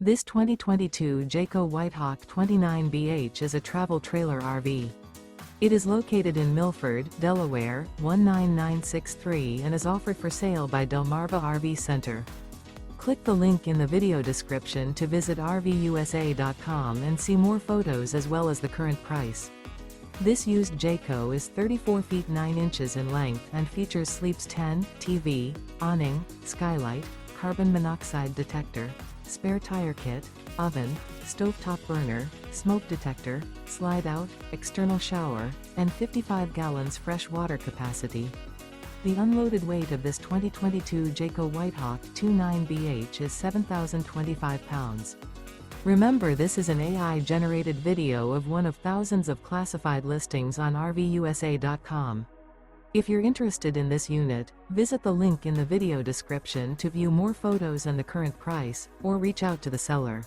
This 2022 Jayco White Hawk 29BH is a travel trailer RV. It is located in Milford, Delaware, 19963 and is offered for sale by Delmarva RV Center. Click the link in the video description to visit RVUSA.com and see more photos as well as the current price. This used Jayco is 34 feet 9 inches in length and features sleeps 10, TV, awning, skylight, carbon monoxide detector, spare tire kit, oven, stovetop burner, smoke detector, slide-out, external shower, and 55 gallons fresh water capacity. The unloaded weight of this 2022 Jayco White Hawk 29BH is 7,025 pounds. Remember, this is an AI-generated video of one of thousands of classified listings on RVUSA.com. If you're interested in this unit, visit the link in the video description to view more photos and the current price, or reach out to the seller.